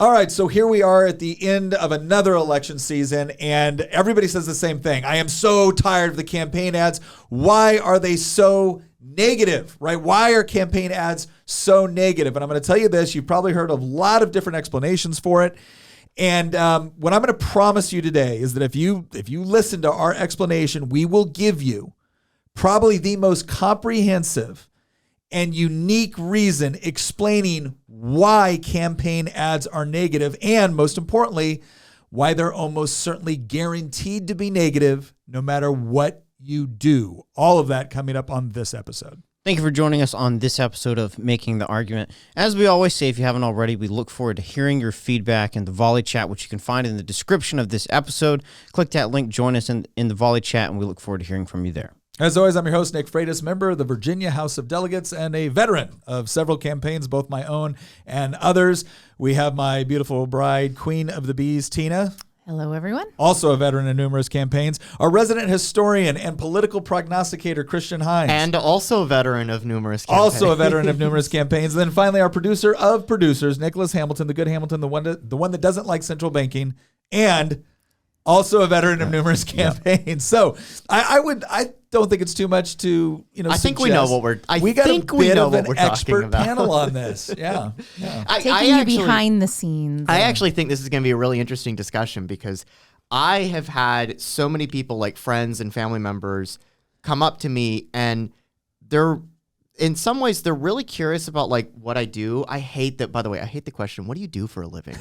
All right, so here we are at the end of another election season, and everybody says the same thing. I am so tired of the campaign ads. Why are they so negative, right? Why are campaign ads so negative? And I'm going to tell you this. You've probably heard a lot of different explanations for it. And what I'm going to promise you today is that if you listen to our explanation, we will give you probably the most comprehensive and unique reason explaining why campaign ads are negative, and most importantly, why they're almost certainly guaranteed to be negative no matter what you do. All of that coming up on this episode. Thank you for joining us on this episode of Making the Argument. As we always say, if you haven't already, we look forward to hearing your feedback in the Volley Chat, which you can find in the description of this episode. Click that link, join us in the Volley Chat, and we look forward to hearing from you there. As always, I'm your host, Nick Freitas, member of the Virginia House of Delegates and a veteran of several campaigns, both my own and others. We have my beautiful bride, Queen of the Bees, Tina. Hello, everyone. Also a veteran in numerous campaigns. Our resident historian and political prognosticator, Christian Hines. And also a veteran of numerous campaigns. And then finally, our producer of producers, Nicholas Hamilton, the good Hamilton, the one that doesn't like central banking, and also a veteran of numerous campaigns. So I don't think it's too much to I think we know what we're. We got a bit of an expert panel on this. Yeah. Taking you behind the scenes. I actually think this is going to be a really interesting discussion because I have had so many people, like friends and family members, come up to me and they're. In some ways, they're really curious about like what I do. I hate that, by the way, I hate the question, what do you do for a living?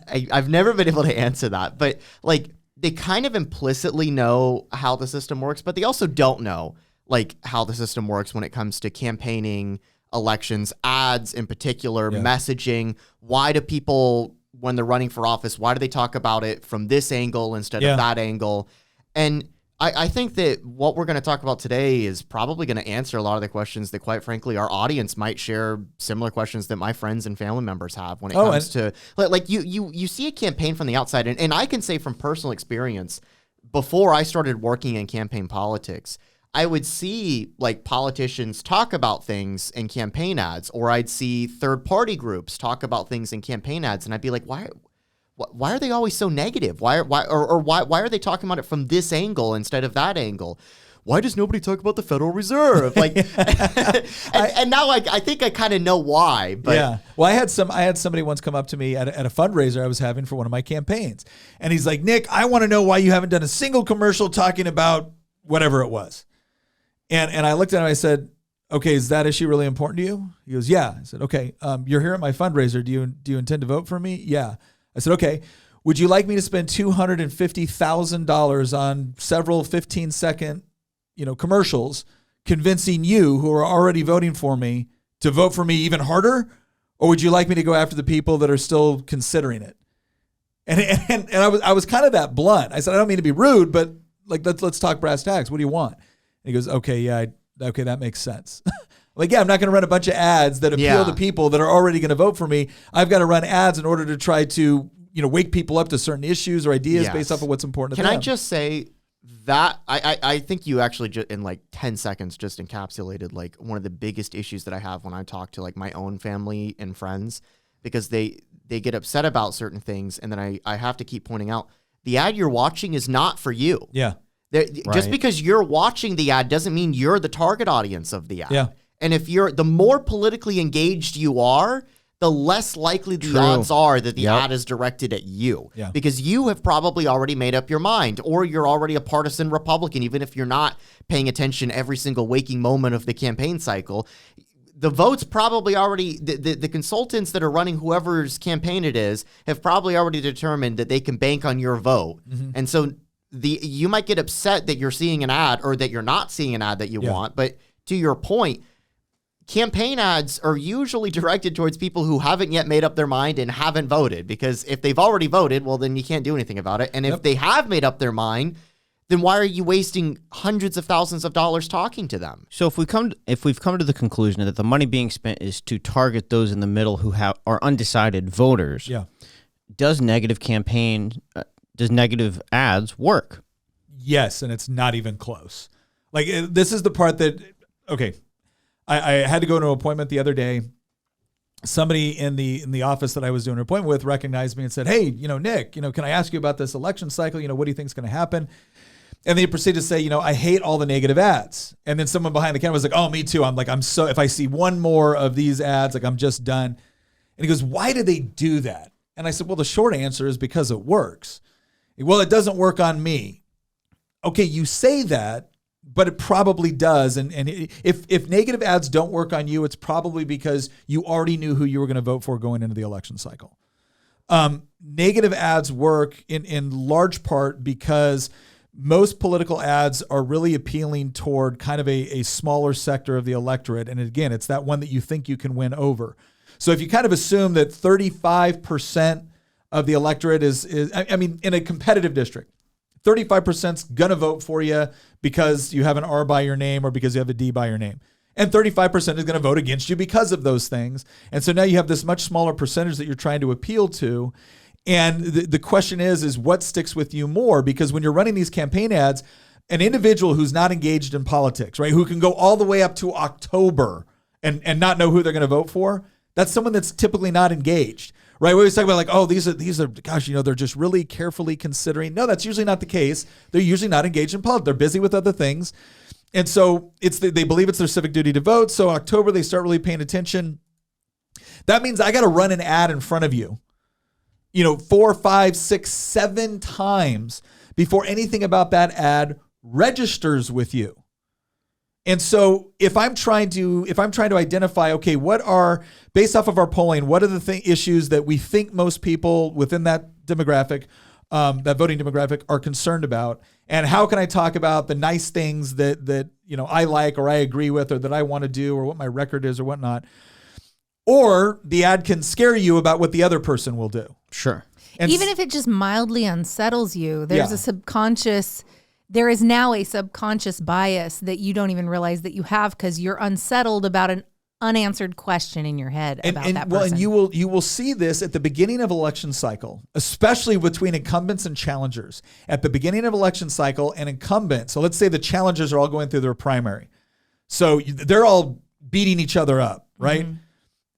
I've never been able to answer that. But like they kind of implicitly know how the system works, but they also don't know like how the system works when it comes to campaigning, elections, ads in particular, messaging. Why do people, when they're running for office, why do they talk about it from this angle instead of that angle? And I think that what we're going to talk about today is probably going to answer a lot of the questions that, quite frankly, our audience might share similar questions that my friends and family members have when it comes to like you see a campaign from the outside. And I can say from personal experience, before I started working in campaign politics, I would see like politicians talk about things in campaign ads, or I'd see third party groups talk about things in campaign ads. And I'd be like, why are they always so negative? Why are they talking about it from this angle instead of that angle? Why does nobody talk about the Federal Reserve? Like, and now I think I kind of know why. But yeah, well, I had somebody once come up to me at a fundraiser I was having for one of my campaigns, and he's like, Nick, I want to know why you haven't done a single commercial talking about whatever it was. And I looked at him and I said, okay, is that issue really important to you? He goes, yeah. I said, okay, you're here at my fundraiser. Do you intend to vote for me? Yeah. I said, okay, would you like me to spend $250,000 on several 15-second, commercials convincing you who are already voting for me to vote for me even harder? Or would you like me to go after the people that are still considering it? And I was kind of that blunt. I said, I don't mean to be rude, but like, let's talk brass tacks. What do you want? And he goes, okay, okay, that makes sense. Like, yeah, I'm not going to run a bunch of ads that appeal to people that are already going to vote for me. I've got to run ads in order to try to, wake people up to certain issues or ideas based off of what's important to them. Can I just say that I think you actually just in like 10 seconds just encapsulated like one of the biggest issues that I have when I talk to like my own family and friends, because they get upset about certain things, and then I have to keep pointing out the ad you're watching is not for you. Yeah. Just because you're watching the ad doesn't mean you're the target audience of the ad. Yeah. And if the more politically engaged you are, the less likely the odds are that the ad is directed at you. Yeah. Because you have probably already made up your mind, or you're already a partisan Republican, even if you're not paying attention every single waking moment of the campaign cycle. The vote's probably already, the consultants that are running whoever's campaign it is have probably already determined that they can bank on your vote. Mm-hmm. And so you might get upset that you're seeing an ad or that you're not seeing an ad that you want. But to your point, campaign ads are usually directed towards people who haven't yet made up their mind and haven't voted, because if they've already voted, well, then you can't do anything about it. And if they have made up their mind, then why are you wasting hundreds of thousands of dollars talking to them? So if we've come to the conclusion that the money being spent is to target those in the middle who are undecided voters, does negative ads work? Yes, and it's not even close. Like, this is the part that, okay, I had to go to an appointment the other day, somebody in the office that I was doing an appointment with recognized me and said, "Hey, Nick, can I ask you about this election cycle? What do you think is going to happen?" And they proceeded to say, I hate all the negative ads. And then someone behind the camera was like, "Oh, me too. If I see one more of these ads, I'm just done." And he goes, "Why do they do that?" And I said, "Well, the short answer is because it works." "Well, it doesn't work on me." Okay, you say that, but it probably does. And if negative ads don't work on you, it's probably because you already knew who you were going to vote for going into the election cycle. Negative ads work in large part because most political ads are really appealing toward kind of a smaller sector of the electorate. And again, it's that one that you think you can win over. So if you kind of assume that 35% of the electorate is in a competitive district, 35% is going to vote for you because you have an R by your name or because you have a D by your name. And 35% is going to vote against you because of those things. And so now you have this much smaller percentage that you're trying to appeal to. And the question is what sticks with you more? Because when you're running these campaign ads, an individual who's not engaged in politics, right, who can go all the way up to October and not know who they're going to vote for, that's someone that's typically not engaged, right? We always talk about these are, gosh, they're just really carefully considering. No, that's usually not the case. They're usually not engaged in politics. They're busy with other things. And so they believe it's their civic duty to vote. So October, they start really paying attention. That means I got to run an ad in front of you, 4, 5, 6, 7 times before anything about that ad registers with you. And so if I'm trying to identify, okay, based off of our polling, what are the issues that we think most people within that demographic, that voting demographic, are concerned about, and how can I talk about the nice things that I like or I agree with or that I want to do or what my record is or whatnot. Or the ad can scare you about what the other person will do. Sure. And even if it just mildly unsettles you, there is now a subconscious bias that you don't even realize that you have because you're unsettled about an unanswered question in your head about that person. Well, and you will see this at the beginning of election cycle, especially between incumbents and challengers. At the beginning of election cycle, an incumbent, so let's say the challengers are all going through their primary. So they're all beating each other up, right? Mm-hmm.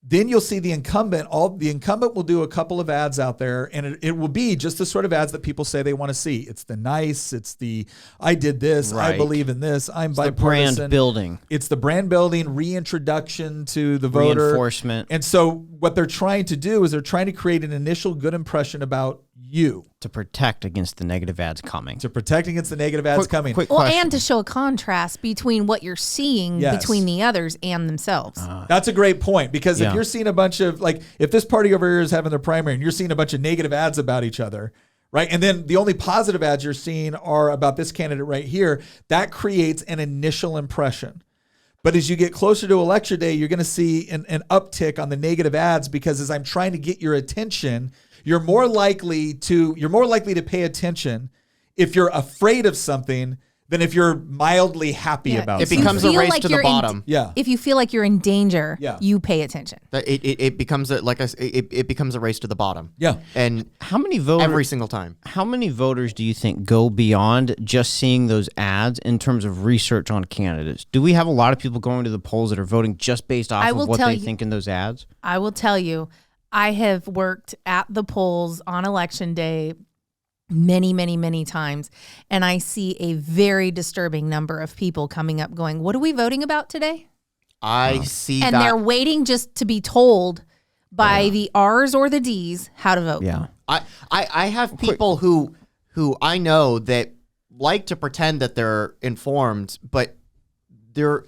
Then you'll see the incumbent will do a couple of ads out there, and it will be just the sort of ads that people say they want to see. It's the nice, it's the I did this, right. I believe in this, I'm bipartisan. The brand building. It's the brand building, reintroduction to the voter. Reinforcement. And so what they're trying to do is they're trying to create an initial good impression about you. To protect against the negative ads coming. Quick question. And to show a contrast between what you're seeing between the others and themselves. That's a great point, because if you're seeing a bunch of, if this party over here is having their primary and you're seeing a bunch of negative ads about each other, right? And then the only positive ads you're seeing are about this candidate right here, that creates an initial impression. But as you get closer to election day, you're going to see an uptick on the negative ads, because as I'm trying to get your attention, you're more likely to pay attention if you're afraid of something than if you're mildly happy about it. It becomes a race to the bottom. If you feel like you're in danger, you pay attention. It becomes it becomes a race to the bottom. Yeah. And how many voters every single time? How many voters do you think go beyond just seeing those ads in terms of research on candidates? Do we have a lot of people going to the polls that are voting just based off of what they think in those ads? I will tell you, I have worked at the polls on election day many, many, many times, and I see a very disturbing number of people coming up going, "What are we voting about today?" I see and that. they're waiting just to be told by the R's or the D's how to vote. Yeah. I have people who I know that like to pretend that they're informed, but they're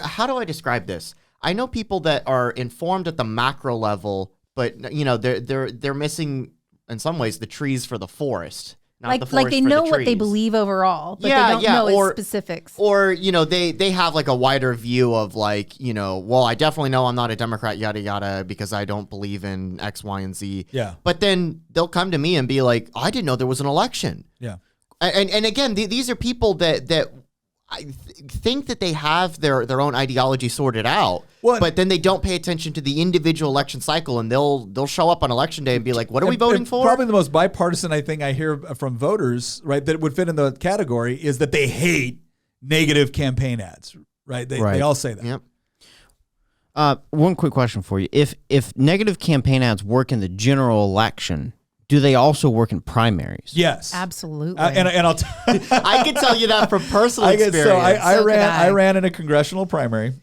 how do I describe this? I know people that are informed at the macro level, but they're missing in some ways the trees for the forest. Not the forest they for know the what they trees. believe overall, but they don't know its specifics. Or, they have a wider view of well, I definitely know I'm not a Democrat, yada, yada, because I don't believe in X, Y, and Z. Yeah. But then they'll come to me and be like, I didn't know there was an election. Yeah. And again, these are people that I think that they have their own ideology sorted out, but then they don't pay attention to the individual election cycle, and they'll show up on election day and be like, "What are we voting for?" Probably the most bipartisan I hear from voters, right, that would fit in the category is that they hate negative campaign ads, right? They all say that. Yep. One quick question for you: if negative campaign ads work in the general election, do they also work in primaries? Yes, Absolutely. and I'll I can tell you that from personal experience. So I So could ran I. ran in a congressional primary.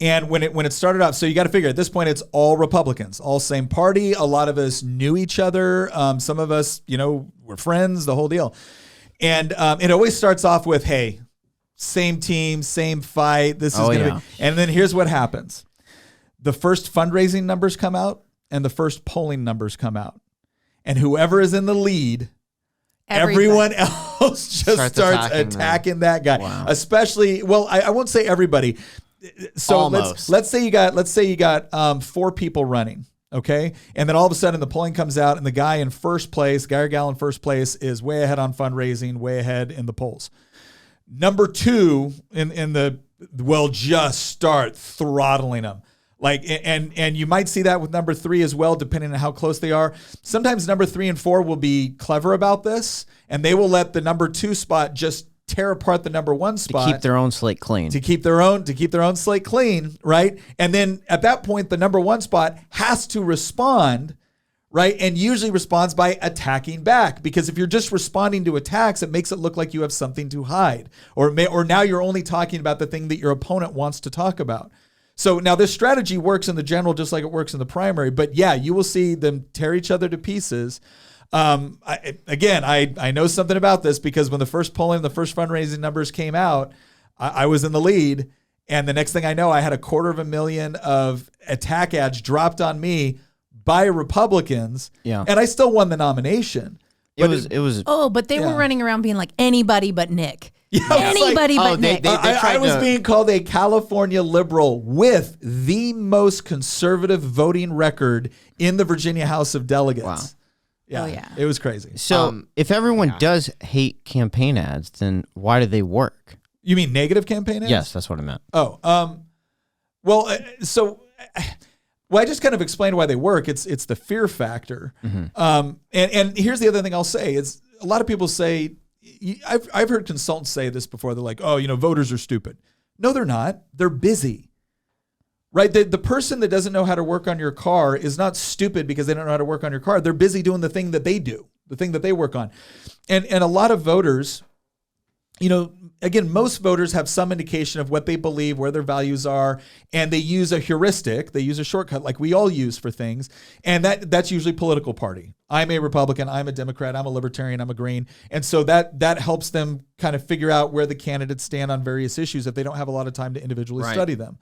And when it started off, so you got to figure at this point it's all Republicans, all same party. A lot of us knew each other. Some of us, were friends. The whole deal. And it always starts off with, "Hey, same team, same fight. This is going to be." And then here's what happens: the first fundraising numbers come out, and the first polling numbers come out, and whoever is in the lead. Everyone else just starts attacking that guy. Wow. Especially, well, I won't say everybody. So Almost. let's say you got 4 people running, okay, and then all of a sudden the polling comes out and the guy in first place, guy or gal in first place, is way ahead on fundraising, way ahead in the polls. Number 2 in the just start throttling them. Like, and you might see that with number 3 as well, depending on how close they are. Sometimes number 3 and 4 will be clever about this, and they will let the number 2 spot just tear apart the number 1 spot To keep their own slate clean. to keep their own slate clean, right? And then at that point, the number 1 spot has to respond, right? And usually responds by attacking back, because if you're just responding to attacks, it makes it look like you have something to hide, or now you're only talking about the thing that your opponent wants to talk about. So now this strategy works in the general just like it works in the primary, but yeah, you will see them tear each other to pieces. I know something about this because when the first polling, the first fundraising numbers came out, I was in the lead, and the next thing I know, I had 250,000 of attack ads dropped on me by Republicans, and I still won the nomination. It was. Oh, but they were running around being like, anybody but Nick. Yeah, Anybody but Nick. I was being called a California liberal with the most conservative voting record in the Virginia House of Delegates. Wow. Yeah, Oh, yeah. It was crazy. So if everyone does hate campaign ads, then why do they work? You mean negative campaign ads? Yes, that's what I meant. Oh, well, I just kind of explained why they work. It's the fear factor. And here's the other thing I'll say is a lot of people say, I've heard consultants say this before. They're like, "Oh, voters are stupid." No, they're not. They're busy. Right? The person that doesn't know how to work on your car is not stupid because they don't know how to work on your car. They're busy doing the thing that they do, the thing that they work on. And a lot of voters, again, most voters have some indication of what they believe, where their values are, and they use a heuristic, they use a shortcut like we all use for things, and that's usually political party. I'm a Republican, I'm a Democrat, I'm a Libertarian, I'm a Green, and so that helps them kind of figure out where the candidates stand on various issues if they don't have a lot of time to individually study them.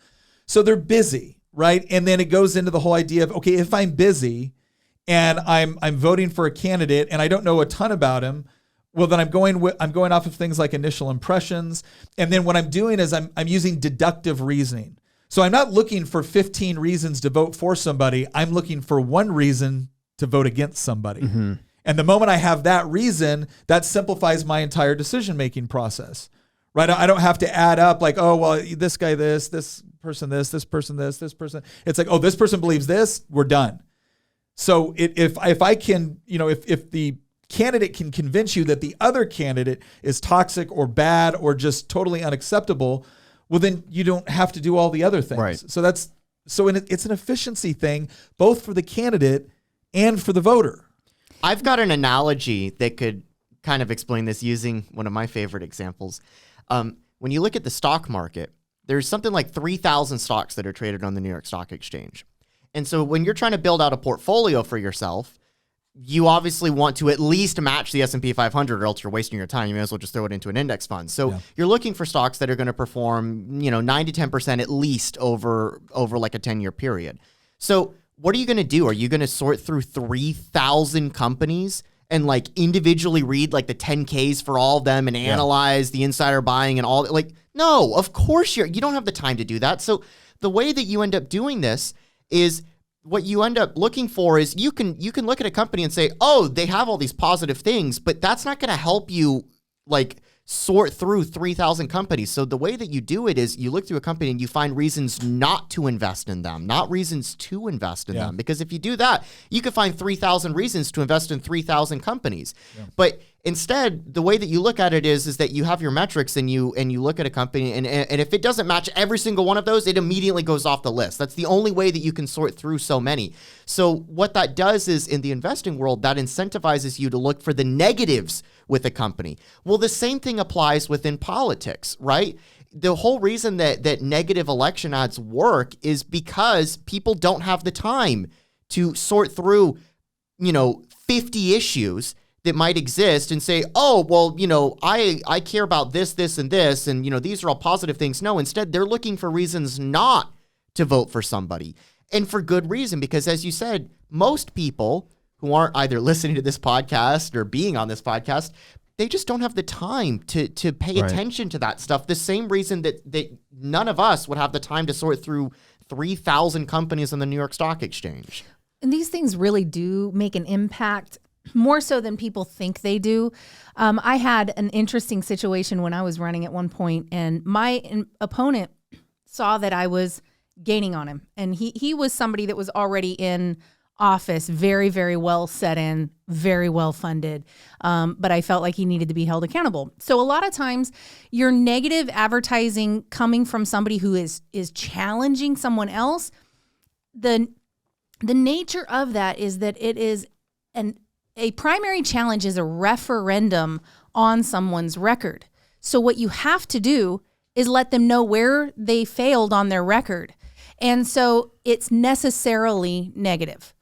So they're busy, right? And then it goes into the whole idea of, okay, if I'm busy and I'm voting for a candidate and I don't know a ton about him, well, then I'm going off of things like initial impressions. And then what I'm doing is I'm using deductive reasoning. So I'm not looking for 15 reasons to vote for somebody. I'm looking for one reason to vote against somebody. And the moment I have that reason, that simplifies my entire decision-making process, right? I don't have to add up like, oh, well, this guy, this person, this person, this person. It's like, oh, this person believes this, we're done. So if I can, if the candidate can convince you that the other candidate is toxic or bad or just totally unacceptable, well, then you don't have to do all the other things. Right. So it's an efficiency thing, both for the candidate and for the voter. I've got an analogy that could kind of explain this using one of my favorite examples. When you look at the stock market, there's something like 3,000 stocks that are traded on the New York Stock Exchange. And so when you're trying to build out a portfolio for yourself, you obviously want to at least match the S&P 500 or else you're wasting your time. You may as well just throw it into an index fund. So you're looking for stocks that are going to perform, 9 to 10% at least over like a 10-year period. So what are you going to do? Are you going to sort through 3,000 companies and like individually read like the 10Ks for all of them and analyze the insider buying and all that? Like, no, of course you don't have the time to do that. So the way that you end up doing this is what you end up looking for is you can look at a company and say, oh, they have all these positive things, but that's not going to help you like sort through 3,000 companies. So the way that you do it is you look through a company and you find reasons not to invest in them, not reasons to invest in them. Because if you do that, you could find 3,000 reasons to invest in 3,000 companies. But Instead, the way that you look at it is that you have your metrics and you look at a company and if it doesn't match every single one of those, it immediately goes off the list. That's the only way that you can sort through so many. So what that does is in the investing world, that incentivizes you to look for the negatives with a company. Well, the same thing applies within politics, right? The whole reason that negative election ads work is because people don't have the time to sort through, 50 issues that might exist and say, oh, well, I care about this, this, and this, and, these are all positive things. No, instead, they're looking for reasons not to vote for somebody. And for good reason, because as you said, most people who aren't either listening to this podcast or being on this podcast, they just don't have the time to pay attention to that stuff. The same reason that none of us would have the time to sort through 3,000 companies on the New York Stock Exchange. And these things really do make an impact, more so than people think they do. I had an interesting situation when I was running at one point, and my opponent saw that I was gaining on him. And he was somebody that was already in office, very, very well set in, very well funded. But I felt like he needed to be held accountable. So a lot of times your negative advertising coming from somebody who is challenging someone else, the nature of that is that it is a primary challenge is a referendum on someone's record. So what you have to do is let them know where they failed on their record. And so it's necessarily negative.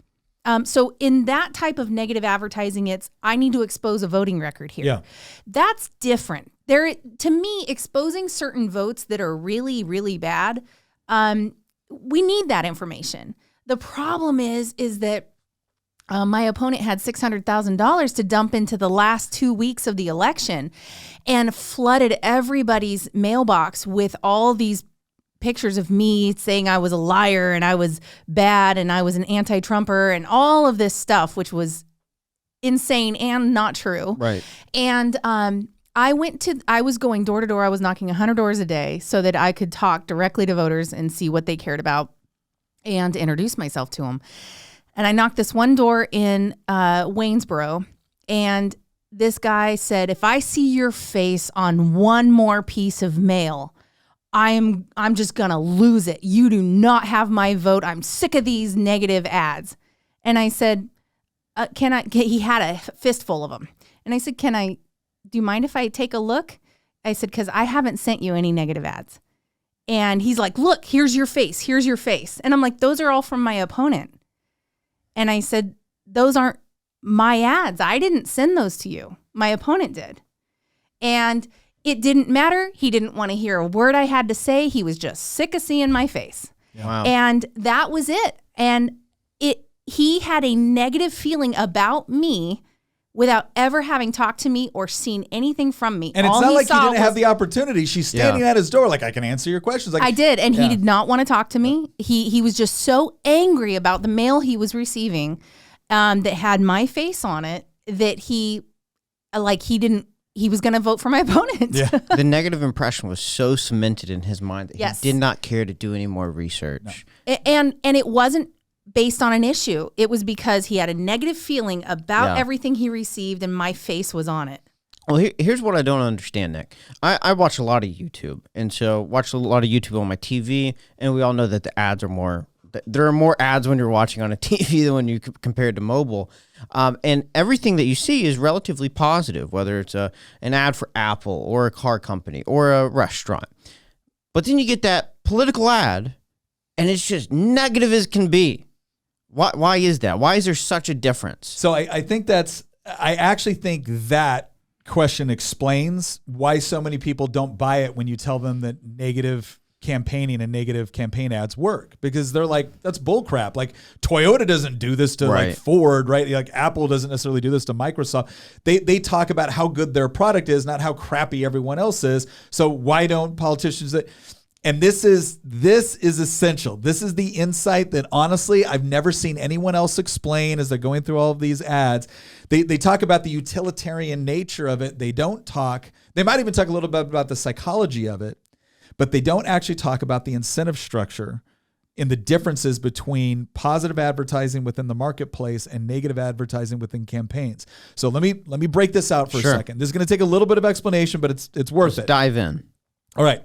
So in that type of negative advertising, I need to expose a voting record here. Yeah. That's different. To me, exposing certain votes that are really, really bad, we need that information. The problem is that my opponent had $600,000 to dump into the last 2 weeks of the election and flooded everybody's mailbox with all these pictures of me saying I was a liar and I was bad and I was an anti-Trumper and all of this stuff, which was insane and not true. Right. And I was going door to door. I was knocking 100 doors a day so that I could talk directly to voters and see what they cared about and introduce myself to them. And I knocked this one door in Waynesboro, and this guy said, if I see your face on one more piece of mail, I'm just going to lose it. You do not have my vote. I'm sick of these negative ads. And I said, he had a fistful of them. And I said, do you mind if I take a look? I said, because I haven't sent you any negative ads. And he's like, look, here's your face. Here's your face. And I'm like, those are all from my opponent. And I said, those aren't my ads. I didn't send those to you. My opponent did. And it didn't matter. He didn't want to hear a word I had to say. He was just sick of seeing my face. Wow. And that was it. And he had a negative feeling about me without ever having talked to me or seen anything from me. And it's not like he didn't have the opportunity. She's standing at his door like, I can answer your questions. Like, I did, and he did not want to talk to me. He was just so angry about the mail he was receiving that had my face on it that he was going to vote for my opponent. Yeah. The negative impression was so cemented in his mind that he did not care to do any more research. No. And it wasn't based on an issue. It was because he had a negative feeling about everything he received and my face was on it. Well, here's what I don't understand, Nick. I watch a lot of YouTube, and so watch a lot of YouTube on my TV, and we all know that the ads are there are more ads when you're watching on a TV than when you compared to mobile. And everything that you see is relatively positive, whether it's an ad for Apple or a car company or a restaurant. But then you get that political ad, and it's just negative as can be. Why is that? Why is there such a difference? So I actually think that question explains why so many people don't buy it when you tell them that negative campaigning and negative campaign ads work, because they're like, that's bullcrap. Like Toyota doesn't do this to like Ford, right? Like Apple doesn't necessarily do this to Microsoft. They talk about how good their product is, not how crappy everyone else is. So why don't politicians and this is essential. This is the insight that honestly I've never seen anyone else explain as they're going through all of these ads. They talk about the utilitarian nature of it. They might even talk a little bit about the psychology of it, but they don't actually talk about the incentive structure in the differences between positive advertising within the marketplace and negative advertising within campaigns. So let me break this out for a second. This is going to take a little bit of explanation, but it's worth it. Dive in. All right.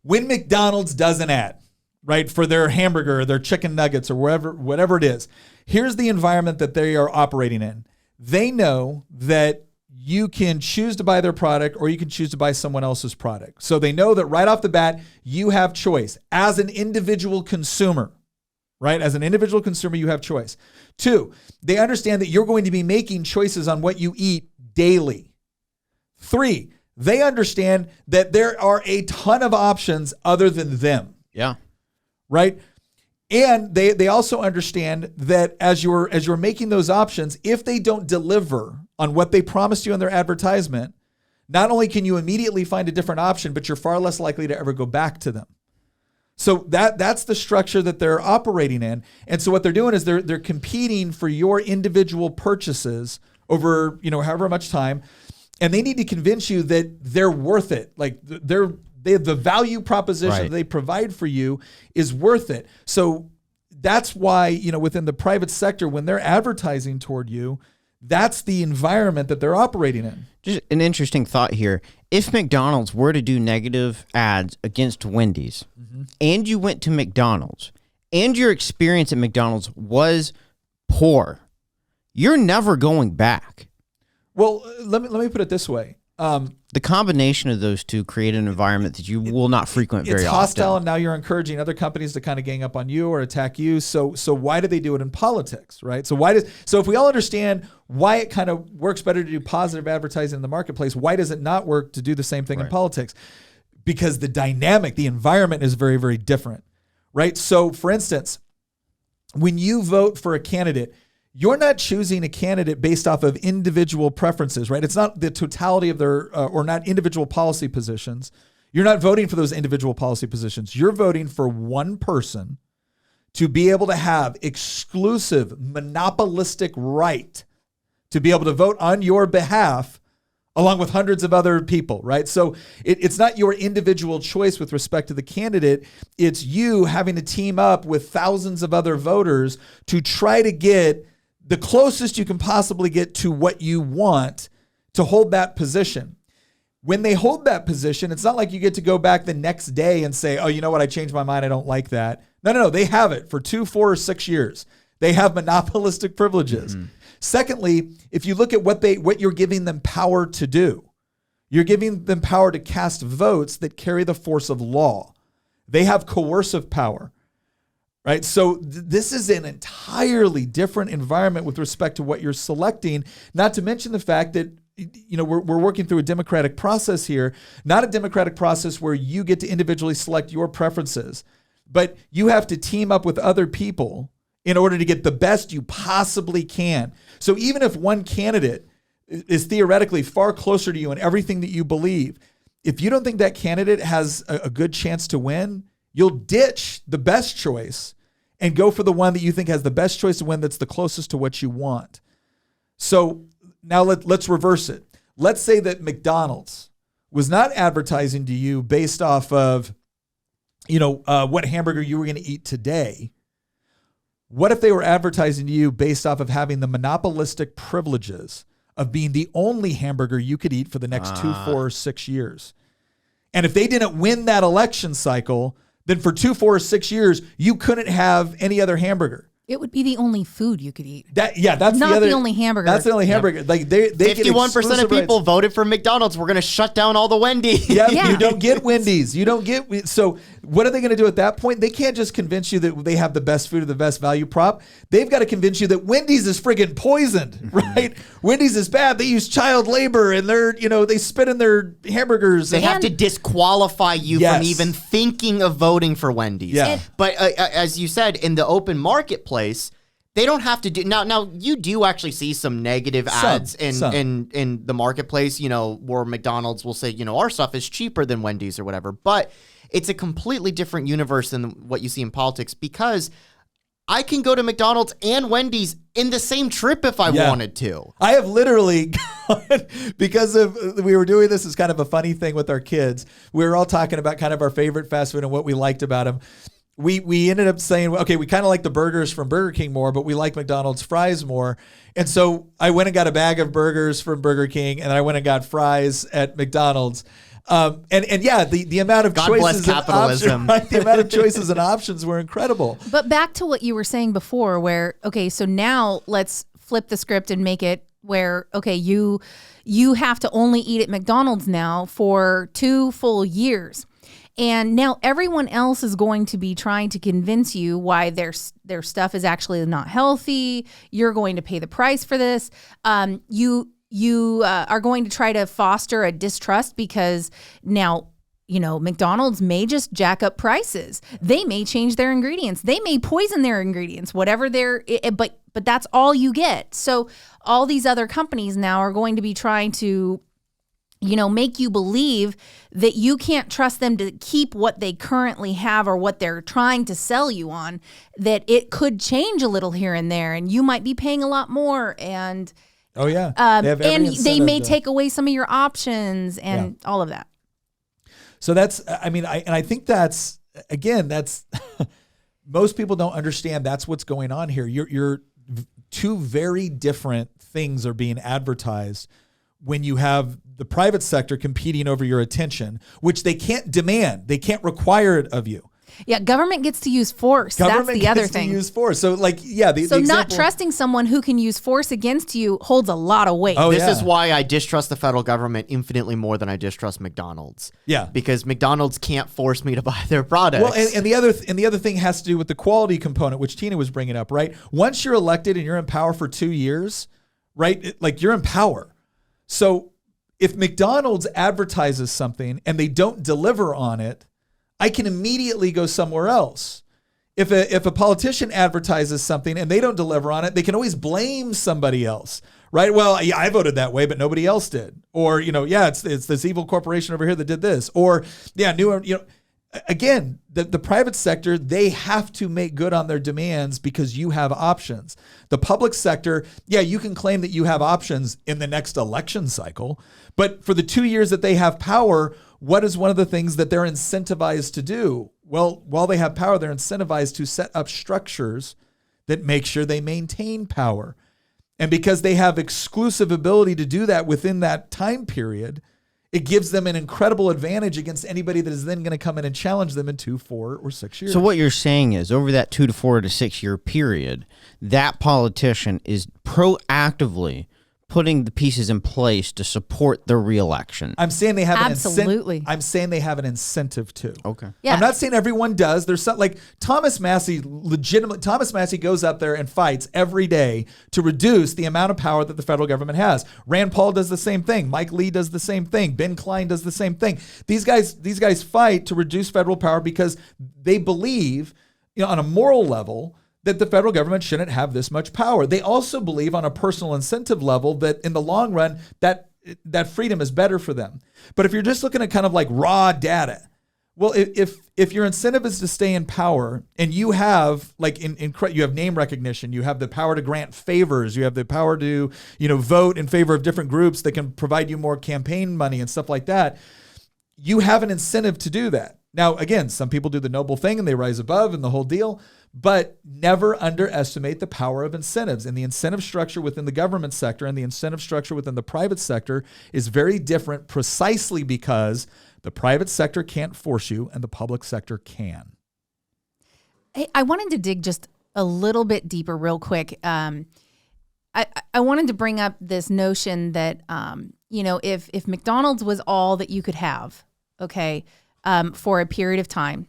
When McDonald's does an ad, right, for their hamburger or their chicken nuggets or whatever it is, here's the environment that they are operating in. They know that you can choose to buy their product or you can choose to buy someone else's product. So they know that right off the bat, you have choice as an individual consumer, right? As an individual consumer, you have choice. 2, they understand that you're going to be making choices on what you eat daily. 3, they understand that there are a ton of options other than them. Yeah. Right? And they also understand that as you're making those options, if they don't deliver on what they promised you in their advertisement, not only can you immediately find a different option, but you're far less likely to ever go back to them. So that's the structure that they're operating in. And so what they're doing is they're competing for your individual purchases over, however much time, and they need to convince you that they're worth it. Like the value proposition that they provide for you is worth it. So that's why, within the private sector, when they're advertising toward you, that's the environment that they're operating in. Just an interesting thought here. If McDonald's were to do negative ads against Wendy's and you went to McDonald's and your experience at McDonald's was poor, you're never going back. Well, let me put it this way. The combination of those two create an environment that you will not frequent very often. It's hostile, and now you're encouraging other companies to kind of gang up on you or attack you. So why do they do it in politics, right? So if we all understand why it kind of works better to do positive advertising in the marketplace, why does it not work to do the same thing in politics? Because the dynamic, the environment is very, very different, right? So for instance, when you vote for a candidate, you're not choosing a candidate based off of individual preferences, right? It's not the totality of their, or not individual policy positions. You're not voting for those individual policy positions. You're voting for one person to be able to have exclusive, monopolistic right to be able to vote on your behalf along with hundreds of other people, right? So it's not your individual choice with respect to the candidate. It's you having to team up with thousands of other voters to try to get the closest you can possibly get to what you want to hold that position. When they hold that position, it's not like you get to go back the next day and say, oh, you know what? I changed my mind. I don't like that. No. They have it for 2, 4, or 6 years. They have monopolistic privileges. Mm-hmm. Secondly, if you look at what you're giving them power to do, you're giving them power to cast votes that carry the force of law. They have coercive power. Right. So this is an entirely different environment with respect to what you're selecting, not to mention the fact that, we're working through a democratic process here, not a democratic process where you get to individually select your preferences, but you have to team up with other people in order to get the best you possibly can. So even if one candidate is theoretically far closer to you in everything that you believe, if you don't think that candidate has a good chance to win, you'll ditch the best choice and go for the one that you think has the best choice to win that's the closest to what you want. So now let's reverse it. Let's say that McDonald's was not advertising to you based off of, what hamburger you were going to eat today. What if they were advertising to you based off of having the monopolistic privileges of being the only hamburger you could eat for the next 2, 4, or 6 years? And if they didn't win that election cycle, then for 2, 4, or 6 years, you couldn't have any other hamburger. It would be the only food you could eat. That's not the only hamburger. That's the only hamburger. Yep. Like they 51% of people voted for McDonald's. We're going to shut down all the Wendy's. Yeah, you don't get Wendy's. So what are they going to do at that point? They can't just convince you that they have the best food or the best value prop. They've got to convince you that Wendy's is friggin' poisoned, right? Wendy's is bad. They use child labor and they spit in their hamburgers. They have to disqualify you from even thinking of voting for Wendy's. Yeah. But as you said, in the open marketplace, they don't have to do now. You do actually see some negative ads in the marketplace. Where McDonald's will say, our stuff is cheaper than Wendy's or whatever. But it's a completely different universe than what you see in politics, because I can go to McDonald's and Wendy's in the same trip if I wanted to. I have literally gone, because we were doing this as kind of a funny thing with our kids. We were all talking about kind of our favorite fast food and what we liked about them. we ended up saying, okay, we kind of like the burgers from Burger King more, but we like McDonald's fries more. And so I went and got a bag of burgers from Burger King, and then I went and got fries at McDonald's. And yeah, the amount of God choices bless capitalism. and options, right? The amount of choices and options were incredible. But back to what you were saying before, where, okay, so now let's flip the script and make it where, okay, you have to only eat at McDonald's now for 2 full years. And now everyone else is going to be trying to convince you why their stuff is actually not healthy. You're going to pay the price for this. You are going to try to foster a distrust because now, McDonald's may just jack up prices. They may change their ingredients. They may poison their ingredients, whatever but that's all you get. So all these other companies now are going to be trying to make you believe that you can't trust them to keep what they currently have or what they're trying to sell you on, that it could change a little here and there and you might be paying a lot more. And oh yeah, they may take away some of your options and all of that. So I think that's most people don't understand that's what's going on here. You're two very different things are being advertised when you have the private sector competing over your attention, which they can't demand. They can't require it of you. Yeah, government gets to use force. That's the other thing. Use force. So the example, not trusting someone who can use force against you holds a lot of weight. This is why I distrust the federal government infinitely more than I distrust McDonald's. Yeah, because McDonald's can't force me to buy their products. Well, and the other thing has to do with the quality component, which Tina was bringing up. Right, once you're elected and you're in power for 2 years, right, you're in power. So if McDonald's advertises something and they don't deliver on it, I can immediately go somewhere else. If a politician advertises something and they don't deliver on it, they can always blame somebody else, right? Well, yeah, I voted that way, but nobody else did. Or, it's this evil corporation over here that did this. Or, again, the private sector, they have to make good on their demands because you have options. The public sector, you can claim that you have options in the next election cycle, but for the 2 years that they have power, what is one of the things that they're incentivized to do? Well, while they have power, they're incentivized to set up structures that make sure they maintain power. And because they have exclusive ability to do that within that time period, it gives them an incredible advantage against anybody that is then going to come in and challenge them in 2, 4, or 6 years. So what you're saying is over that 2 to 4 to 6 year period, that politician is proactively putting the pieces in place to support their reelection. I'm saying they have Absolutely. I'm saying they have an incentive to. Okay. Yeah. I'm not saying everyone does. There's some, like Thomas Massey goes up there and fights every day to reduce the amount of power that the federal government has. Rand Paul does the same thing. Mike Lee does the same thing. Ben Klein does the same thing. These guys fight to reduce federal power because they believe, on a moral level, that the federal government shouldn't have this much power. They also believe on a personal incentive level that in the long run, that freedom is better for them. But if you're just looking at kind of like raw data, well, if your incentive is to stay in power and you have you have name recognition, you have the power to grant favors, you have the power to, vote in favor of different groups that can provide you more campaign money and stuff like that, you have an incentive to do that. Now, again, some people do the noble thing and they rise above and the whole deal, but never underestimate the power of incentives. And the incentive structure within the government sector and the incentive structure within the private sector is very different precisely because the private sector can't force you and the public sector can. Hey, I wanted to dig just a little bit deeper real quick. I wanted to bring up this notion that, if McDonald's was all that you could have, for a period of time,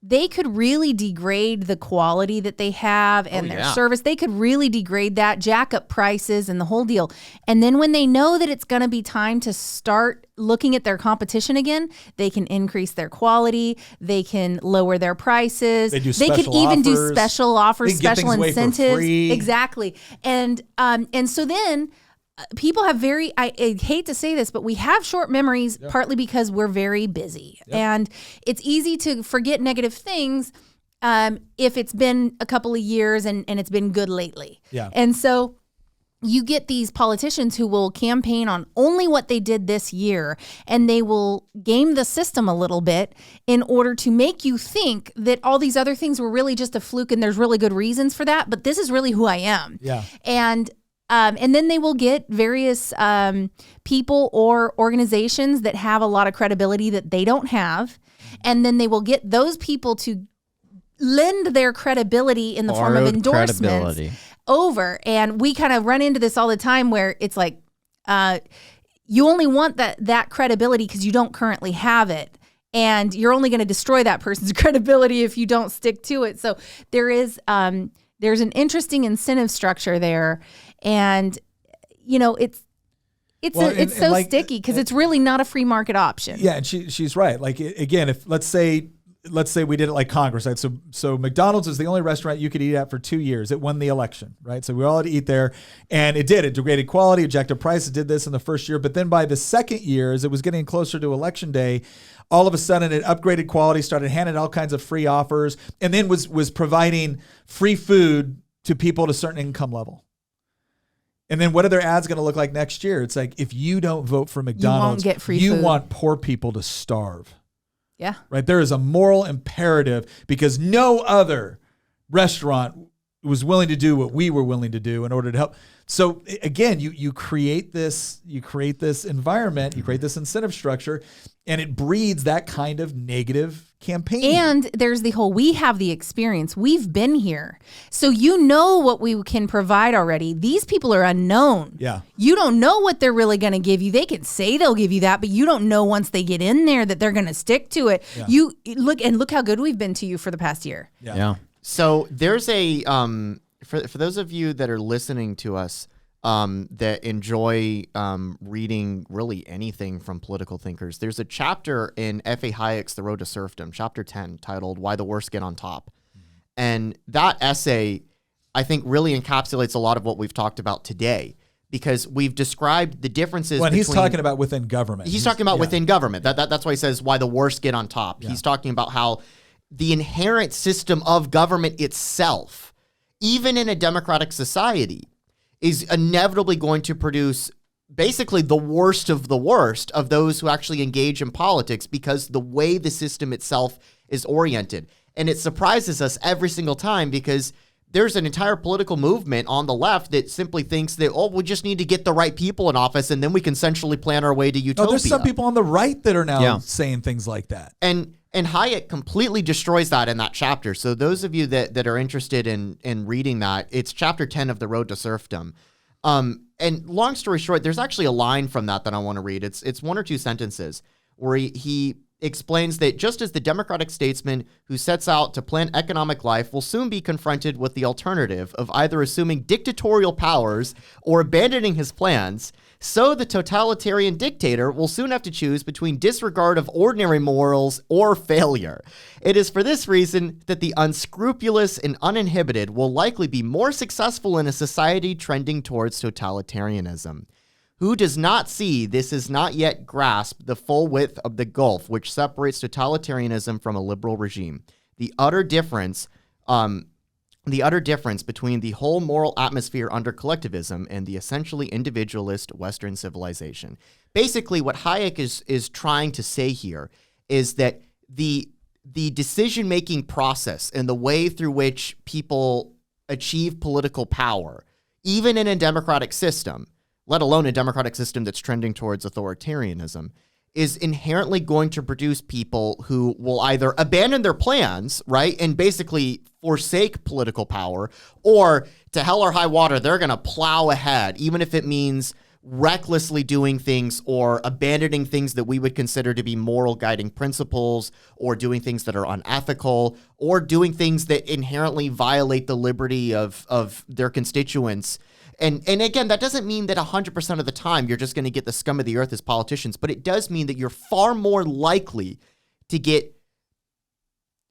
they could really degrade the quality that they have and their service. They could really degrade that, jack up prices and the whole deal. And then when they know that it's going to be time to start looking at their competition again, they can increase their quality. They can lower their prices. They could even do special offers, special incentives. Exactly. And so then people have I hate to say this, but we have short memories, partly because we're very busy. Yep. And it's easy to forget negative things if it's been a couple of years and it's been good lately. Yeah. And so you get these politicians who will campaign on only what they did this year, and they will game the system a little bit in order to make you think that all these other things were really just a fluke and there's really good reasons for that, but this is really who I am. Yeah. And then they will get various people or organizations that have a lot of credibility that they don't have, and then they will get those people to lend their credibility in the form of endorsements over. And we kind of run into this all the time where it's like you only want that credibility because you don't currently have it, and you're only going to destroy that person's credibility if you don't stick to it. So there's an interesting incentive structure there, and it's so sticky because it's really not a free market option. Yeah, and she's right. Like, again, if let's say we did it like Congress, right? So McDonald's is the only restaurant you could eat at for 2 years. It won the election, right? So we all had to eat there, and it did. It degraded quality, objective price. It did this in the first year, but then by the second year, as it was getting closer to election day, all of a sudden it upgraded quality, started handing all kinds of free offers, and then was providing free food to people at a certain income level. And then what are their ads going to look like next year? It's like, if you don't vote for McDonald's, you won't get free you food. Want poor people to starve. Yeah. Right. There is a moral imperative because no other restaurant was willing to do what we were willing to do in order to help. So again, you create this environment, you create this incentive structure, and it breeds that kind of negative campaign. And there's the whole, we have the experience. We've been here. So you know what we can provide already. These people are unknown. Yeah. You don't know what they're really going to give you. They can say they'll give you that, but you don't know once they get in there that they're going to stick to it. Yeah. You look how good we've been to you for the past year. Yeah. So there's a for those of you that are listening to us that enjoy reading really anything from political thinkers, there's a chapter in F.A. Hayek's The Road to Serfdom, chapter 10, titled Why the Worst Get on Top. And that essay, I think, really encapsulates a lot of what we've talked about today, because we've described the differences when between... he's talking about within government. He's talking about within government. That's why he says why the worst get on top. Yeah. He's talking about how the inherent system of government itself, even in a democratic society, is inevitably going to produce basically the worst of those who actually engage in politics, because the way the system itself is oriented. And it surprises us every single time, because there's an entire political movement on the left that simply thinks that, we just need to get the right people in office and then we can centrally plan our way to utopia. There's some people on the right that are now saying things like that. And Hayek completely destroys that in that chapter. So those of you that are interested in reading that, it's chapter 10 of The Road to Serfdom. And long story short, there's actually a line from that I want to read. It's one or two sentences where he explains that just as the democratic statesman who sets out to plan economic life will soon be confronted with the alternative of either assuming dictatorial powers or abandoning his plans, so the totalitarian dictator will soon have to choose between disregard of ordinary morals or failure. It is for this reason that the unscrupulous and uninhibited will likely be more successful in a society trending towards totalitarianism. Who does not see this has not yet grasped the full width of the gulf which separates totalitarianism from a liberal regime. The utter difference between the whole moral atmosphere under collectivism and the essentially individualist Western civilization. Basically, what Hayek is trying to say here is that the decision-making process and the way through which people achieve political power, even in a democratic system, let alone a democratic system that's trending towards authoritarianism, is inherently going to produce people who will either abandon their plans, right, and basically forsake political power, or to hell or high water, they're going to plow ahead, even if it means recklessly doing things or abandoning things that we would consider to be moral guiding principles, or doing things that are unethical, or doing things that inherently violate the liberty of their constituents. And again, that doesn't mean that 100% of the time you're just going to get the scum of the earth as politicians, but it does mean that you're far more likely to get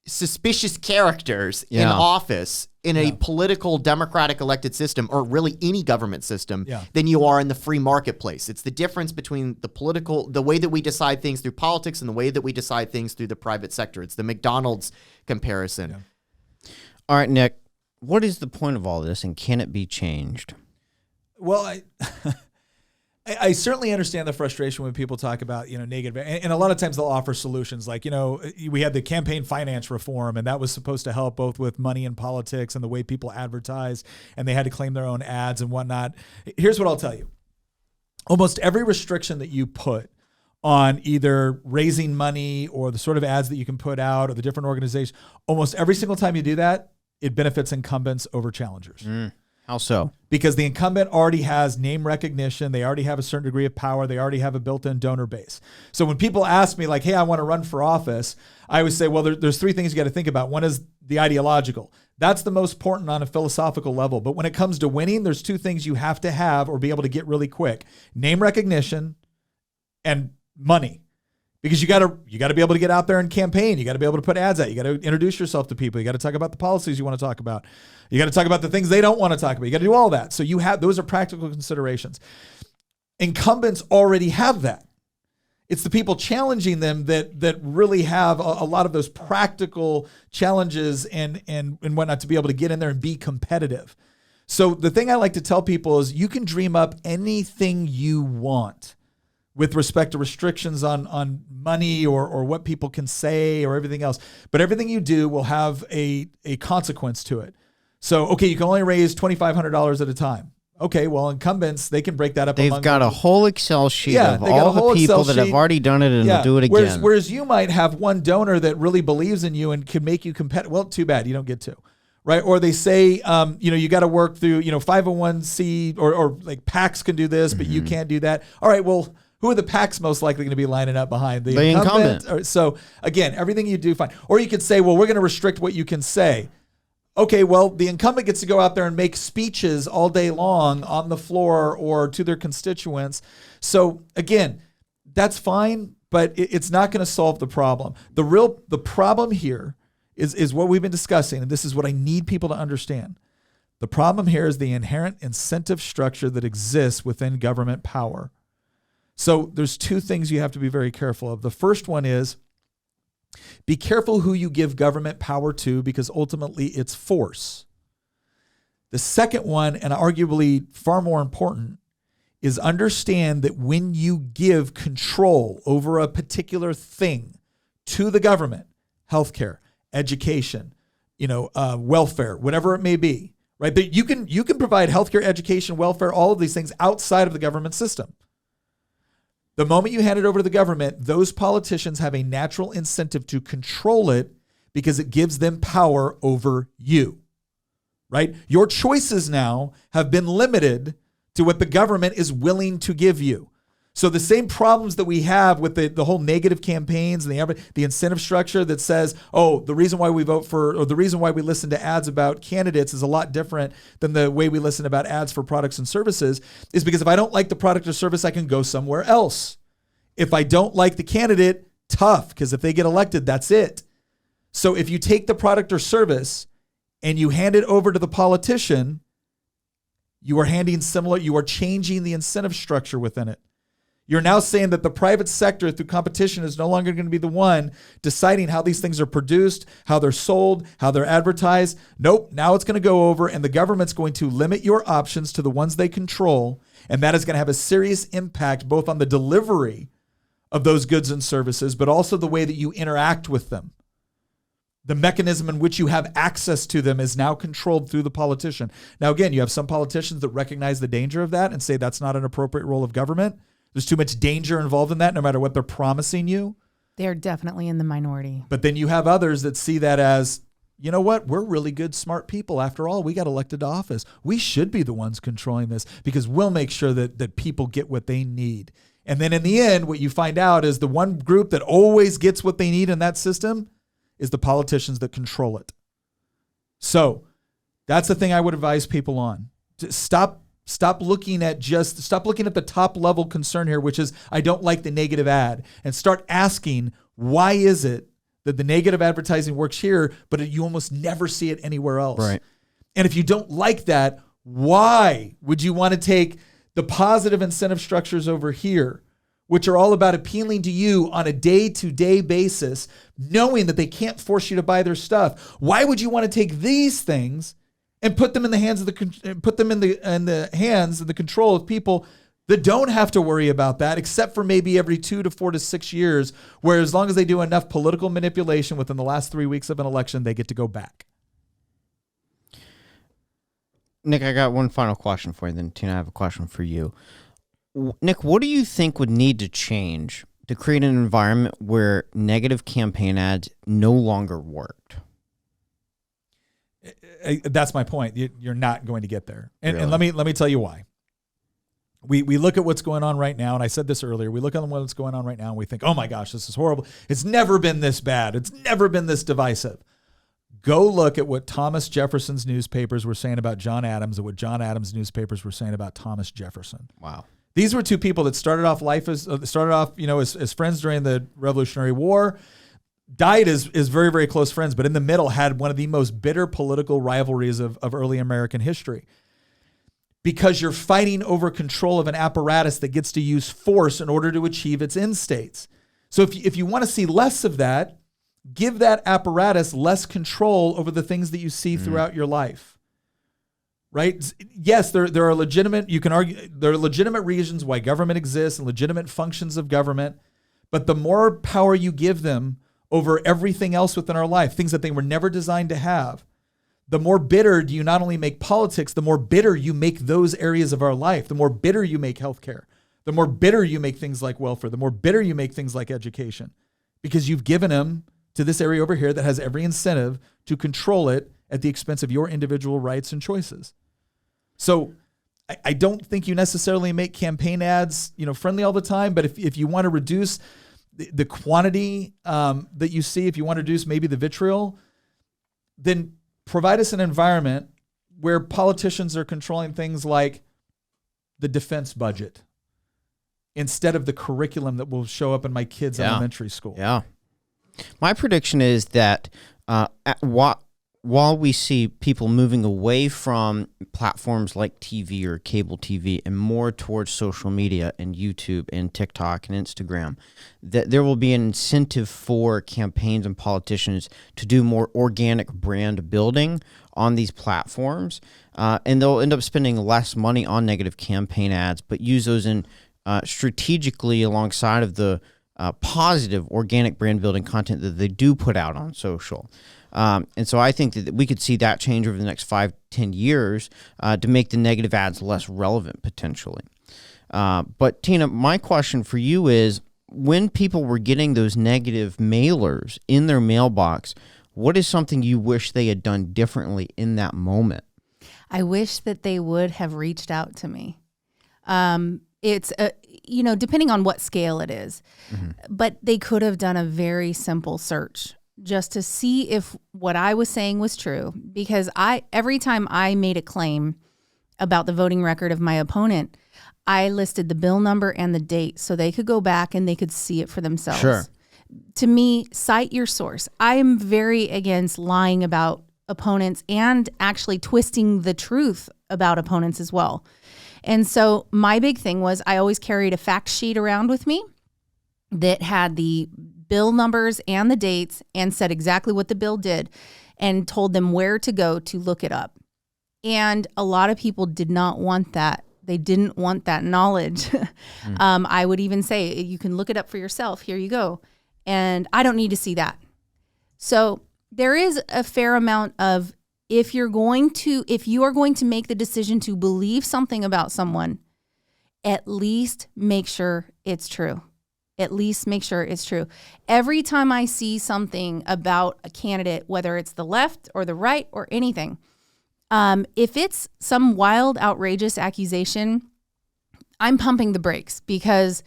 suspicious characters in office in a political democratic elected system, or really any government system, than you are in the free marketplace. It's the difference between the way that we decide things through politics and the way that we decide things through the private sector. It's the McDonald's comparison. Yeah. All right, Nick, what is the point of all this, and can it be changed? Well, I certainly understand the frustration when people talk about, negative. And a lot of times they'll offer solutions like, we had the campaign finance reform, and that was supposed to help both with money and politics and the way people advertise, and they had to claim their own ads and whatnot. Here's what I'll tell you. Almost every restriction that you put on either raising money or the sort of ads that you can put out or the different organizations, almost every single time you do that, it benefits incumbents over challengers. How so? Because the incumbent already has name recognition. They already have a certain degree of power. They already have a built-in donor base. So when people ask me like, hey, I want to run for office, I always say, well, there's three things you got to think about. One is the ideological. That's the most important on a philosophical level. But when it comes to winning, there's two things you have to have or be able to get really quick: name recognition and money. Because you got to be able to get out there and campaign. You got to be able to put ads out. You got to introduce yourself to people. You got to talk about the policies you want to talk about. You got to talk about the things they don't want to talk about. You got to do all that. So those are practical considerations. Incumbents already have that. It's the people challenging them that really have a lot of those practical challenges and whatnot to be able to get in there and be competitive. So the thing I like to tell people is you can dream up anything you want with respect to restrictions on money or what people can say or everything else. But everything you do will have a consequence to it. So, okay, you can only raise $2,500 at a time. Okay, well, incumbents, they can break that up. They've got a whole Excel sheet of they got all a whole the people Excel that have sheet. already done it and will do it again. Whereas you might have one donor that really believes in you and can make you competitive. Well, too bad, you don't get to. Right. Or they say, you got to work through, 501c or like PACs can do this, but you can't do that. All right, well, who are the PACs most likely going to be lining up behind? The incumbent. So again, everything you do, fine. Or you could say, well, we're going to restrict what you can say. Okay, well, the incumbent gets to go out there and make speeches all day long on the floor or to their constituents. So again, that's fine, but it's not going to solve the problem. The problem here is what we've been discussing, and this is what I need people to understand. The problem here is the inherent incentive structure that exists within government power. So there's two things you have to be very careful of. The first one is be careful who you give government power to, because ultimately it's force. The second one, and arguably far more important, is understand that when you give control over a particular thing to the government, healthcare, education, welfare, whatever it may be, right? But you can provide healthcare, education, welfare, all of these things outside of the government system. The moment you hand it over to the government, those politicians have a natural incentive to control it because it gives them power over you, right? Your choices now have been limited to what the government is willing to give you. So the same problems that we have with the whole negative campaigns and the incentive structure that says, oh, the reason why we vote for, or the reason why we listen to ads about candidates is a lot different than the way we listen about ads for products and services, is because if I don't like the product or service, I can go somewhere else. If I don't like the candidate, tough, because if they get elected, that's it. So if you take the product or service and you hand it over to the politician, you are changing the incentive structure within it. You're now saying that the private sector through competition is no longer going to be the one deciding how these things are produced, how they're sold, how they're advertised. Nope. Now it's going to go over and the government's going to limit your options to the ones they control. And that is going to have a serious impact both on the delivery of those goods and services, but also the way that you interact with them. The mechanism in which you have access to them is now controlled through the politician. Now, again, you have some politicians that recognize the danger of that and say that's not an appropriate role of government. There's too much danger involved in that, no matter what they're promising you. They're definitely in the minority. But then you have others that see that as, you know what? We're really good, smart people. After all, we got elected to office. We should be the ones controlling this because we'll make sure that people get what they need. And then in the end, what you find out is the one group that always gets what they need in that system is the politicians that control it. So that's the thing I would advise people on. Stop looking at the top level concern here, which is I don't like the negative ad, and start asking, why is it that the negative advertising works here, but you almost never see it anywhere else? Right. And if you don't like that, why would you want to take the positive incentive structures over here, which are all about appealing to you on a day-to-day basis, knowing that they can't force you to buy their stuff? Why would you want to take these things and put them in the hands of the hands of the control of people that don't have to worry about that, except for maybe every 2 to 4 to 6 years, where as long as they do enough political manipulation within the last 3 weeks of an election, they get to go back. Nick, I got one final question for you. Then, Tina, I have a question for you. Nick, what do you think would need to change to create an environment where negative campaign ads no longer worked? That's my point. You're not going to get there. And, Really? and let me tell you why. We look at what's going on right now, and I said this earlier. We look at what's going on right now, and we think, oh my gosh, this is horrible. It's never been this bad. It's never been this divisive. Go look at what Thomas Jefferson's newspapers were saying about John Adams and what John Adams' newspapers were saying about Thomas Jefferson. Wow. These were two people that started off as friends during the Revolutionary War, died as very, very close friends, but in the middle had one of the most bitter political rivalries of early American history. Because you're fighting over control of an apparatus that gets to use force in order to achieve its end states. So if you want to see less of that, give that apparatus less control over the things that you see throughout your life. Right? Yes, there are legitimate, you can argue, there are legitimate reasons why government exists and legitimate functions of government, but the more power you give them over everything else within our life, things that they were never designed to have, the more bitter do you not only make politics, the more bitter you make those areas of our life, the more bitter you make healthcare, the more bitter you make things like welfare, the more bitter you make things like education, because you've given them to this area over here that has every incentive to control it at the expense of your individual rights and choices. So I don't think you necessarily make campaign ads, friendly all the time, but if you want to reduce the quantity that you see, if you want to reduce maybe the vitriol, then provide us an environment where politicians are controlling things like the defense budget instead of the curriculum that will show up in my kids' elementary school. Yeah. My prediction is that while we see people moving away from platforms like TV or cable TV and more towards social media and YouTube and TikTok and Instagram, that there will be an incentive for campaigns and politicians to do more organic brand building on these platforms. And they'll end up spending less money on negative campaign ads, but use those in strategically alongside of the positive organic brand building content that they do put out on social. And so I think that we could see that change over the next 5-10 years to make the negative ads less relevant potentially. But Tina, my question for you is, when people were getting those negative mailers in their mailbox, what is something you wish they had done differently in that moment? I wish that they would have reached out to me. It's, depending on what scale it is, but they could have done a very simple search just to see if what I was saying was true. Because every time I made a claim about the voting record of my opponent, I listed the bill number and the date so they could go back and they could see it for themselves. Sure. To me, cite your source. I am very against lying about opponents and actually twisting the truth about opponents as well. And so my big thing was I always carried a fact sheet around with me that had the bill numbers and the dates and said exactly what the bill did and told them where to go to look it up. And a lot of people did not want that. They didn't want that knowledge. I would even say, you can look it up for yourself. Here you go. And I don't need to see that. So there is a fair amount of, if you are going to make the decision to believe something about someone, at least make sure it's true. At least make sure it's true. Every time I see something about a candidate, whether it's the left or the right or anything, if it's some wild, outrageous accusation, I'm pumping the brakes, because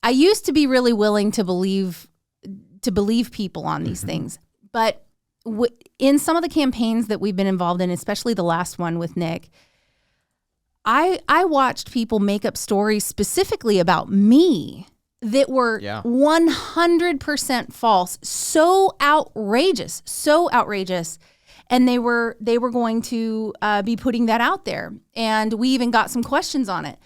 I used to be really willing to believe people on these things. But in some of the campaigns that we've been involved in, especially the last one with Nick, I watched people make up stories specifically about me that were 100% false, so outrageous. And they were going to be putting that out there. And we even got some questions on it.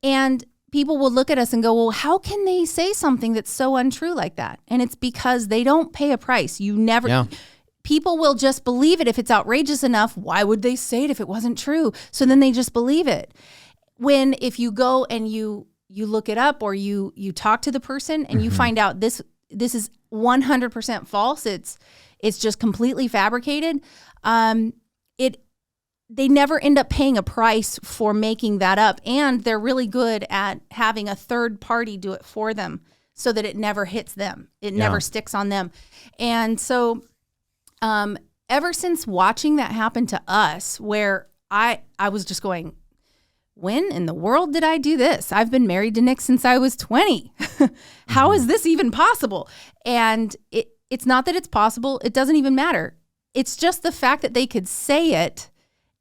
And people will look at us and go, well, how can they say something that's so untrue like that? And it's because they don't pay a price. people will just believe it. If it's outrageous enough, why would they say it if it wasn't true? So then they just believe it. If you go and you look it up, or you talk to the person and you find out this is 100% false, it's just completely fabricated, they never end up paying a price for making that up. And they're really good at having a third party do it for them so that it never hits them. It never sticks on them. And so ever since watching that happen to us, where I was just going, when in the world did I do this? I've been married to Nick since I was 20. How is this even possible? And it's not that it's possible. It doesn't even matter. It's just the fact that they could say it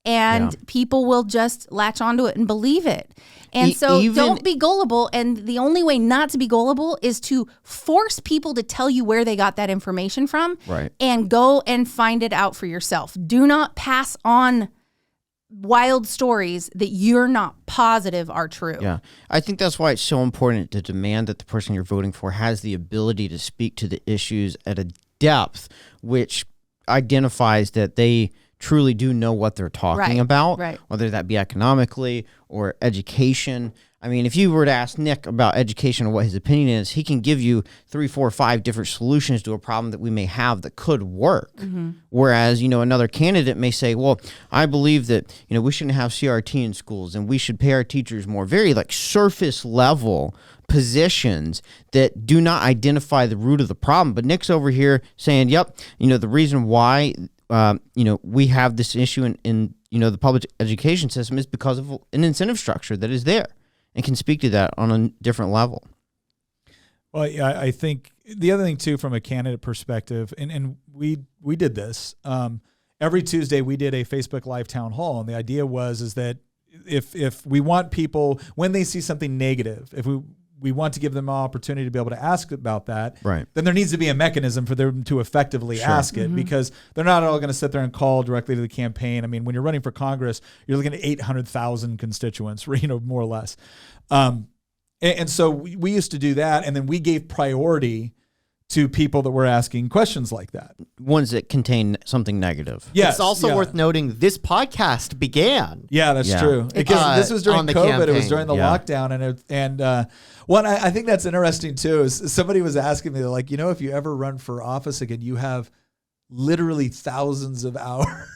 and people will just latch onto it and believe it. And so don't be gullible. And the only way not to be gullible is to force people to tell you where they got that information from, and go and find it out for yourself. Do not pass on wild stories that you're not positive are true. Yeah. I think that's why it's so important to demand that the person you're voting for has the ability to speak to the issues at a depth which identifies that they truly do know what they're talking about, whether that be economically or education. I mean, if you were to ask Nick about education or what his opinion is, he can give you 3, 4, 5 different solutions to a problem that we may have that could work. Whereas, another candidate may say, well, I believe that, we shouldn't have CRT in schools and we should pay our teachers more. Very surface level positions that do not identify the root of the problem. But Nick's over here saying, yep, the reason why we have this issue in the public education system is because of an incentive structure that is there, and can speak to that on a different level. Well, yeah, I think the other thing too, from a candidate perspective, and we did this every Tuesday. We did a Facebook Live town hall, and the idea is that if we want people, when they see something negative, if we want to give them an opportunity to be able to ask about that, then there needs to be a mechanism for them to effectively ask it, because they're not all going to sit there and call directly to the campaign. I mean, when you're running for Congress, you're looking at 800,000 constituents, more or less. And so we used to do that, and then we gave priority to people that were asking questions like that. Ones that contain something negative. Yes, it's also worth noting this podcast began. Yeah, that's true. Because this was during COVID. Campaign. It was during the lockdown. I think that's interesting too. Is somebody was asking me, like, if you ever run for office again, you have literally thousands of hours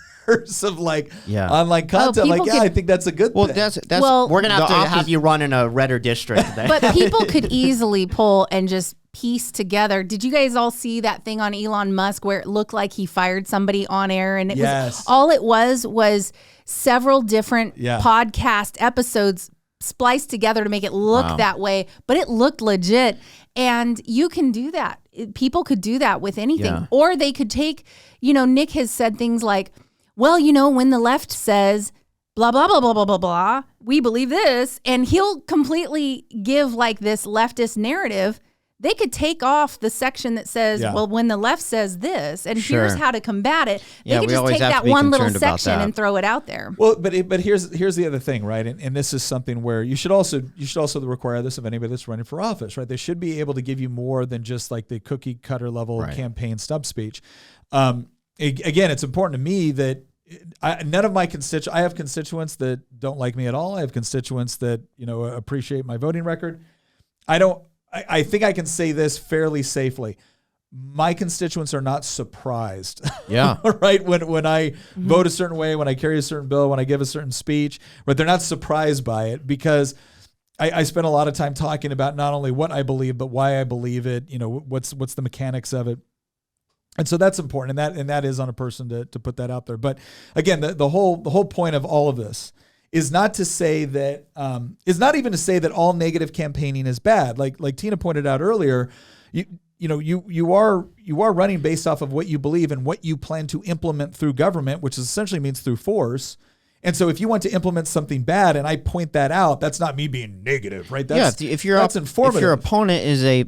of online content. I think that's a good thing. That's we're going to have you run in a redder district. But people could easily pull and just piece together. Did you guys all see that thing on Elon Musk where it looked like he fired somebody on air, and it was several different podcast episodes spliced together to make it look that way, but it looked legit. And you can do that. People could do that with anything. Or they could take, Nick has said things like, well, when the left says blah, blah, blah, blah, blah, blah, blah, we believe this, and he'll completely give this leftist narrative. They could take off the section that says, well, when the left says this, and here's how to combat it. They could just take that one little section and throw it out there. Well, but here's the other thing, right? And this is something where you should also require this of anybody that's running for office, right? They should be able to give you more than just the cookie cutter level campaign stub speech. Again, it's important to me that none of my I have constituents that don't like me at all. I have constituents that appreciate my voting record. I think I can say this fairly safely. My constituents are not surprised. Right? When I vote a certain way, when I carry a certain bill, when I give a certain speech, but they're not surprised by it, because I spend a lot of time talking about not only what I believe, but why I believe it, what's the mechanics of it. And so that's important. And that is on a person to put that out there. But again, the whole point of all of this is not to say that is not even to say that all negative campaigning is bad. Like Tina pointed out earlier, you are running based off of what you believe and what you plan to implement through government, which essentially means through force. And so if you want to implement something bad and I point that out, that's not me being negative, right? That's informative. If your opponent is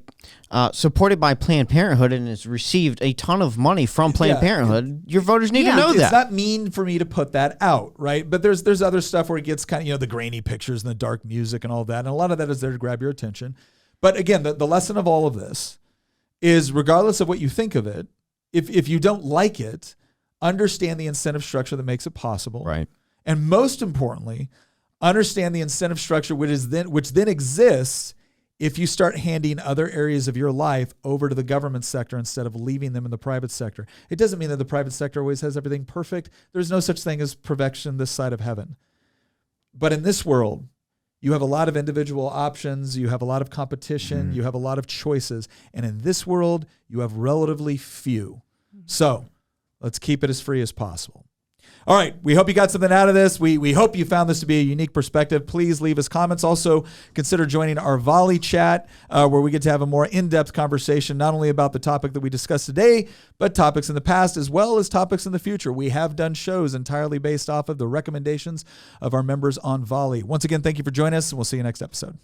supported by Planned Parenthood and has received a ton of money from Planned Parenthood, your voters need to know that. It's not mean for me to put that out, right? But there's other stuff where it gets kind of, the grainy pictures and the dark music and all that. And a lot of that is there to grab your attention. But again, the lesson of all of this is, regardless of what you think of it, if you don't like it, understand the incentive structure that makes it possible. Right. And most importantly, understand the incentive structure which then exists if you start handing other areas of your life over to the government sector instead of leaving them in the private sector. It doesn't mean that the private sector always has everything perfect. There's no such thing as perfection this side of heaven. But in this world, you have a lot of individual options. You have a lot of competition. You have a lot of choices. And in this world, you have relatively few. So let's keep it as free as possible. All right. We hope you got something out of this. We hope you found this to be a unique perspective. Please leave us comments. Also, consider joining our Volley chat, where we get to have a more in-depth conversation, not only about the topic that we discussed today, but topics in the past as well as topics in the future. We have done shows entirely based off of the recommendations of our members on Volley. Once again, thank you for joining us, and we'll see you next episode.